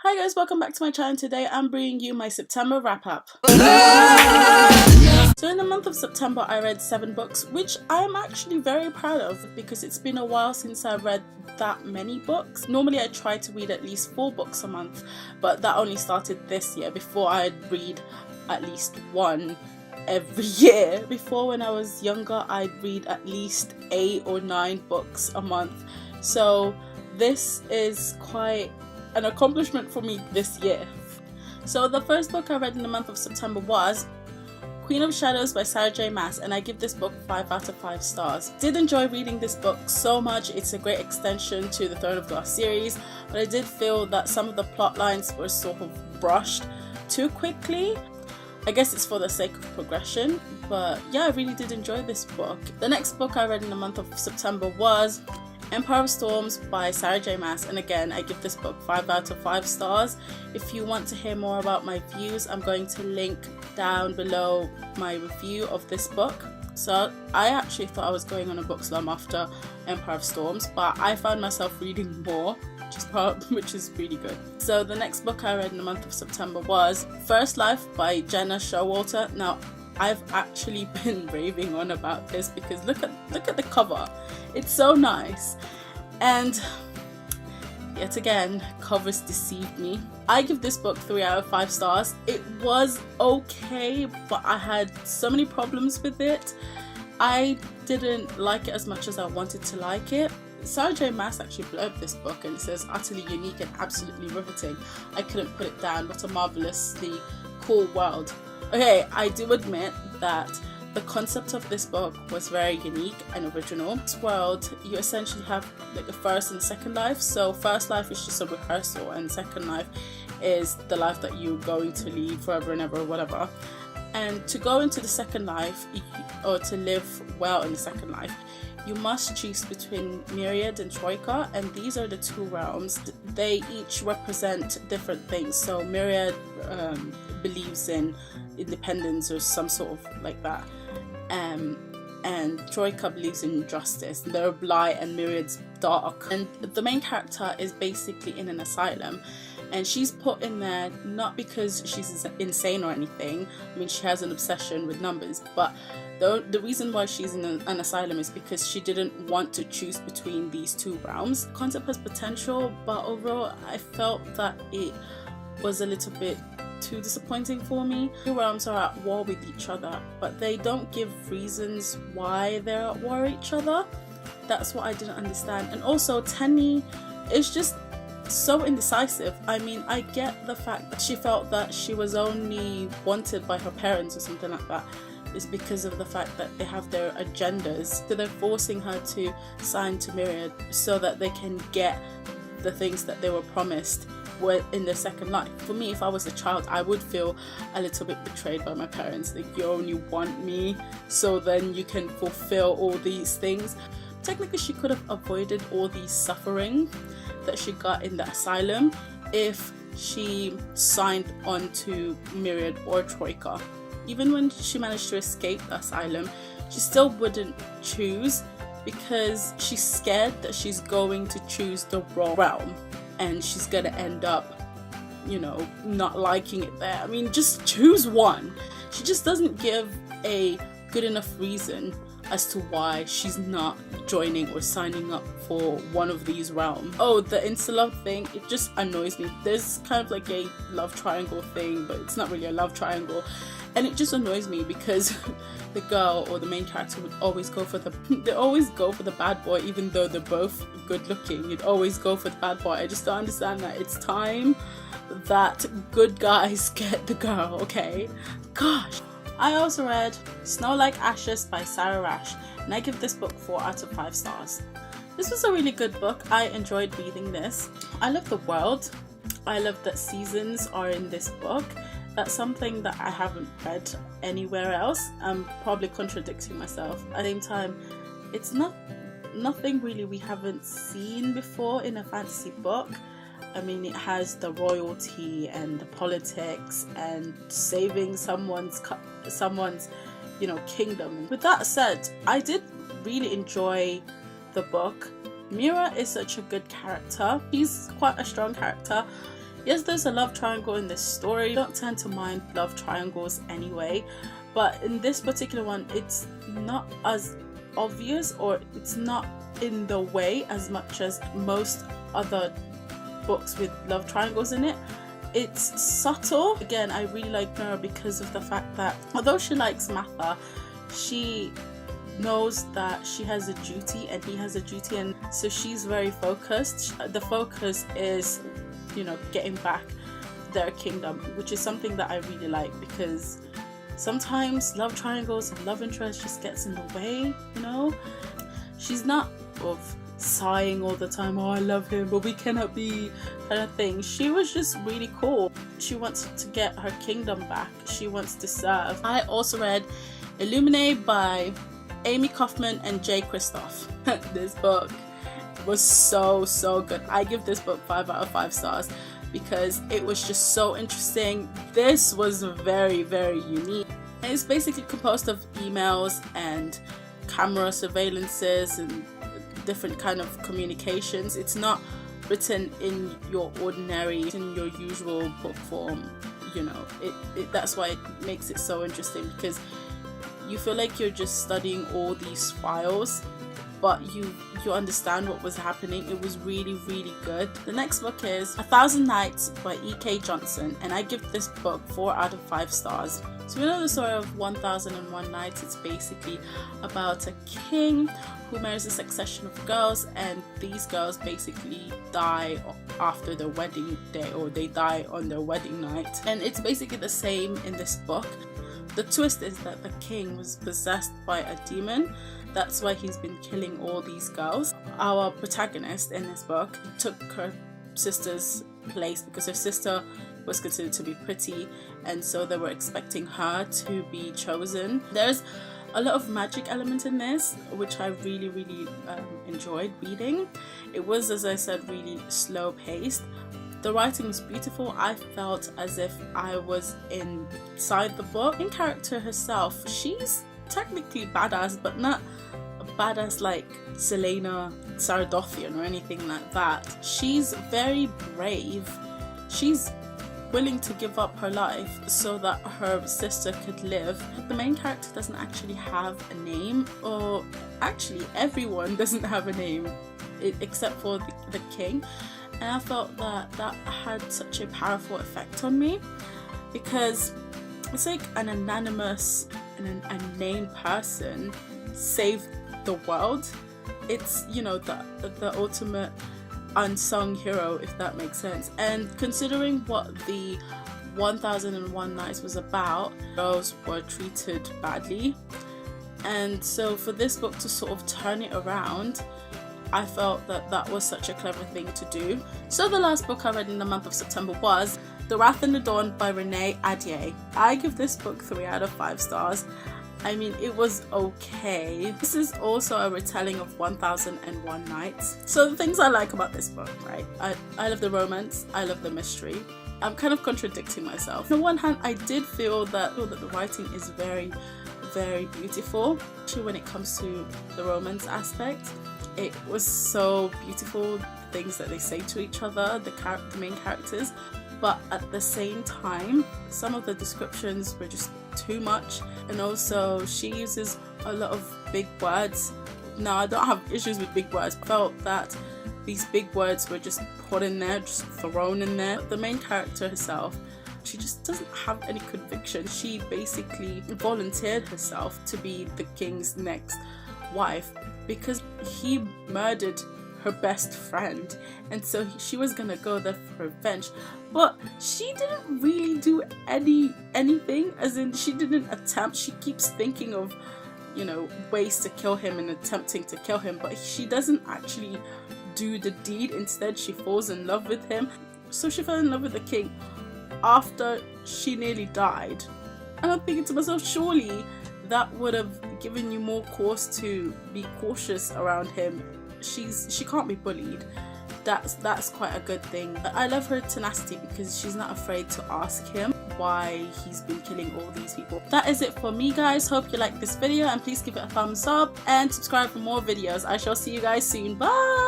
Hi guys, welcome back to my channel. Today I'm bringing you my September wrap up. So in the month of September I read 7 books, which I am actually very proud of because it's been a while since I read that many books. Normally I try to read at least 4 books a month, but that only started this year. Before I'd read at least 1 every year. Before, when I was younger, I'd read at least 8 or 9 books a month. So this is quite an accomplishment for me this year. So the first book I read in the month of September was Queen of Shadows by Sarah J Maas, and I give this book 5 out of 5 stars. Did enjoy reading this book so much. It's a great extension to the Throne of Glass series, but I did feel that some of the plot lines were sort of brushed too quickly. I guess it's for the sake of progression, but yeah, I really did enjoy this book. The next book I read in the month of September was Empire of Storms by Sarah J Maas, and again I give this book 5 out of 5 stars. If you want to hear more about my views, I'm going to link down below my review of this book. So I actually thought I was going on a book slump after Empire of Storms, but I found myself reading more, which is really good. So the next book I read in the month of September was First Life by Jenna Showalter. Now I've actually been raving on about this because look at the cover. It's so nice, and yet again, covers deceived me. I give this book 3 out of 5 stars. It was okay, but I had so many problems with it. I didn't like it as much as I wanted to like it. Sarah J Maas actually blurbed this book and it says utterly unique and absolutely riveting. I couldn't put it down. What a marvelously cool world. Okay, I do admit that the concept of this book was very unique and original. This world, you essentially have like a first and second life. So first life is just a rehearsal, and second life is the life that you're going to lead forever and ever or whatever. And to go into the second life, or to live well in the second life, you must choose between Myriad and Troika, and these are the 2 realms. They each represent different things. So Myriad believes in independence or some sort of like that, and Troika believes in justice. They're light and Myriad's dark, and the main character is basically in an asylum, and she's put in there not because she's insane or anything. I mean, she has an obsession with numbers, but the reason why she's in an asylum is because she didn't want to choose between these 2 realms. The concept has potential, but overall I felt that it was a little bit too disappointing for me. 2 realms are at war with each other, but they don't give reasons why they're at war with each other. That's what I didn't understand. And also Tenny is just so indecisive. I mean, I get the fact that she felt that she was only wanted by her parents or something like that is because of the fact that they have their agendas. So they're forcing her to sign to Myriad so that they can get the things that they were promised in their second life. For me, if I was a child, I would feel a little bit betrayed by my parents. Like, you only want me so then you can fulfill all these things. Technically, she could have avoided all the suffering that she got in the asylum if she signed on to Myriad or Troika. Even when she managed to escape the asylum, she still wouldn't choose because she's scared that she's going to choose the wrong realm and she's gonna end up, you know, not liking it there. I mean, just choose one. She just doesn't give a good enough reason as to why she's not joining or signing up for one of these realms. Oh, the insta-love thing, it just annoys me. There's kind of like a love triangle thing, but it's not really a love triangle. And it just annoys me because the girl or the main character would always go for the bad boy, even though they're both good looking. You'd always go for the bad boy. I just don't understand that. It's time that good guys get the girl, okay? Gosh. I also read Snow Like Ashes by Sarah Rash, and I give this book 4 out of 5 stars. This was a really good book. I enjoyed reading this. I love the world. I love that seasons are in this book. That's something that I haven't read anywhere else. I'm probably contradicting myself. At the same time, it's nothing really we haven't seen before in a fantasy book. I mean, it has the royalty and the politics and saving someone's you know, kingdom. With that said, I did really enjoy the book. Mira is such a good character. She's quite a strong character. Yes, there's a love triangle in this story. I don't tend to mind love triangles anyway, but in this particular one it's not as obvious, or it's not in the way as much as most other books with love triangles in it. It's subtle. Again, I really like Nora because of the fact that although she likes Matha, she knows that she has a duty and he has a duty, and so she's very focused. The focus is, you know, getting back their kingdom, which is something that I really like, because sometimes love triangles and love interest just gets in the way, you know. She's not of sighing all the time, oh I love him but we cannot be, kind of thing. She was just really cool. She wants to get her kingdom back. She wants to serve. I also read Illuminated by Amy Kaufman and Jay Kristoff. This book was so good. I give this book 5 out of 5 stars because it was just so interesting. This was very unique, and it's basically composed of emails and camera surveillances and different kind of communications. It's not written in your ordinary, in your usual book form, you know. That's why it makes it so interesting, because you feel like you're just studying all these files, but you understand what was happening. It was really good. The next book is 1,000 Nights by E.K. Johnson, and I give this book 4 out of 5 stars. So we know the story of 1001 Nights. It's basically about a king who marries a succession of girls, and these girls basically die after their wedding day, or they die on their wedding night. And it's basically the same in this book. The twist is that the king was possessed by a demon. That's why he's been killing all these girls. Our protagonist in this book took her sister's place because her sister was considered to be pretty, and so they were expecting her to be chosen. There's a lot of magic element in this, which I really enjoyed reading. It was, as I said, really slow paced. The writing was beautiful. I felt as if I was inside the book. In character herself, she's technically badass, but not a badass like Selena Saradossian or anything like that. She's very brave. She's willing to give up her life so that her sister could live. The main character doesn't actually have a name, or actually everyone doesn't have a name except for the king. And I felt that had such a powerful effect on me, because it's like an anonymous and a named person saved the world. It's, you know, the ultimate unsung hero, if that makes sense. And considering what the 1001 Nights was about, girls were treated badly, and so for this book to sort of turn it around, I felt that was such a clever thing to do. So the last book I read in the month of September was The Wrath and the Dawn by Renee Ahdieh. I give this book 3 out of 5 stars. I mean, it was okay. This is also a retelling of 1001 Nights. So the things I like about this book, right? I love the romance, I love the mystery. I'm kind of contradicting myself. On the one hand, I did feel that the writing is very beautiful, especially when it comes to the romance aspect. It was so beautiful, the things that they say to each other, the main characters. But at the same time, some of the descriptions were just too much, and also she uses a lot of big words. Now, I don't have issues with big words, but I felt that these big words were just put in there, just thrown in there. The main character herself, she just doesn't have any conviction. She basically volunteered herself to be the king's next wife because he murdered her best friend, and so she was gonna go there for revenge, but she didn't really do anything, as in she didn't attempt. She keeps thinking of, you know, ways to kill him and attempting to kill him, but she doesn't actually do the deed. Instead, she falls in love with him. So she fell in love with the king after she nearly died, and I'm thinking to myself, surely that would have given you more cause to be cautious around him. She can't be bullied. That's quite a good thing. I love her tenacity because she's not afraid to ask him why he's been killing all these people. That is it for me, guys. Hope you liked this video, and please give it a thumbs up and subscribe for more videos. I shall see you guys soon. Bye.